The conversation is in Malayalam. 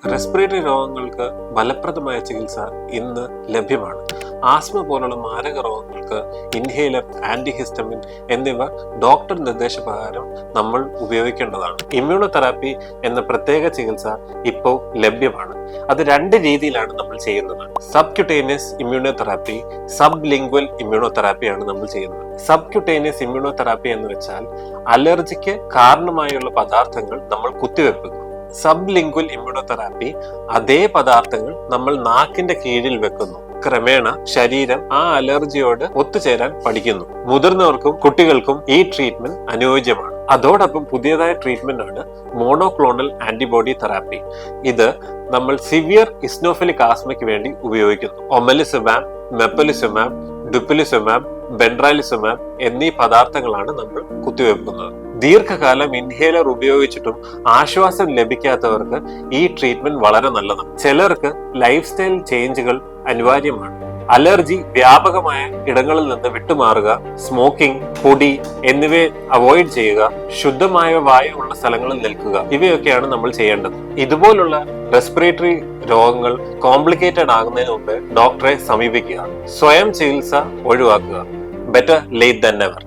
റെസ്പിറേറ്ററി രോഗങ്ങൾക്ക് ഫലപ്രദമായ ചികിത്സ ഇന്ന് ലഭ്യമാണ്. ആസ്മ പോലുള്ള മാരക രോഗങ്ങൾക്ക് ഇൻഹേലർ, ആന്റിഹിസ്റ്റമിൻ എന്നിവ ഡോക്ടർ നിർദ്ദേശപ്രകാരം നമ്മൾ ഉപയോഗിക്കേണ്ടതാണ്. ഇമ്മ്യൂണോതെറാപ്പി എന്ന പ്രത്യേക ചികിത്സ ഇപ്പോൾ ലഭ്യമാണ്. അത് രണ്ട് രീതിയിലാണ് നമ്മൾ ചെയ്യുന്നത്. സബ്ക്യൂട്ടേനിയസ് ഇമ്മ്യൂണോതെറാപ്പി, സബ് ലിംഗ്വൽ ഇമ്മ്യൂണോതെറാപ്പിയാണ് നമ്മൾ ചെയ്യുന്നത്. സബ്ക്യൂട്ടേനിയസ് ഇമ്മ്യൂണോതെറാപ്പി എന്ന് വെച്ചാൽ അലർജിക്ക് കാരണമായുള്ള പദാർത്ഥങ്ങൾ നമ്മൾ കുത്തിവെക്കുക. സബ് ലിംഗ്വൽ ഇമ്മ്യൂണോതെറാപ്പി അതേ പദാർത്ഥങ്ങൾ നമ്മൾ നാക്കിന്റെ കീഴിൽ വെക്കുന്നു. ക്രമേണ ശരീരം ആ അലർജിയോട് ഒത്തുചേരാൻ പഠിക്കുന്നു. മുതിർന്നവർക്കും കുട്ടികൾക്കും ഈ ട്രീറ്റ്മെന്റ് അനുയോജ്യമാണ്. അതോടൊപ്പം പുതിയതായ ട്രീറ്റ്മെന്റ് ആണ് മോണോക്ലോണൽ ആന്റിബോഡി തെറാപ്പി. ഇത് നമ്മൾ സിവിയർ ഇസ്നോഫിലിക് ആസ്മയ്ക്ക് വേണ്ടി ഉപയോഗിക്കുന്നു. ഒമലിസുമാബ്, മെപ്പലിസുമാബ്, ഡുപ്പിലിസുമാബ്, ബെൻഡ്രൈലിസുമാബ് എന്നീ പദാർത്ഥങ്ങളാണ് നമ്മൾ കുത്തിവെക്കുന്നത്. ദീർഘകാലം ഇൻഹേലർ ഉപയോഗിച്ചിട്ടും ആശ്വാസം ലഭിക്കാത്തവർക്ക് ഈ ട്രീറ്റ്മെന്റ് വളരെ നല്ലതാണ്. ചിലർക്ക് ലൈഫ് സ്റ്റൈൽ ചേഞ്ചുകൾ അനിവാര്യമാണ്. അലർജി വ്യാപകമായ ഇടങ്ങളിൽ നിന്ന് വിട്ടുമാറുക, സ്മോക്കിംഗ്, പൊടി എന്നിവയെ അവോയ്ഡ് ചെയ്യുക, ശുദ്ധമായ വായു ഉള്ള സ്ഥലങ്ങളിൽ നിൽക്കുക, ഇവയൊക്കെയാണ് നമ്മൾ ചെയ്യേണ്ടത്. ഇതുപോലുള്ള റെസ്പിറേറ്ററി രോഗങ്ങൾ കോംപ്ലിക്കേറ്റഡ് ആകുന്നതിന് മുമ്പ് ഡോക്ടറെ സമീപിക്കുക. സ്വയം ചികിത്സ ഒഴിവാക്കുക. Better late than never.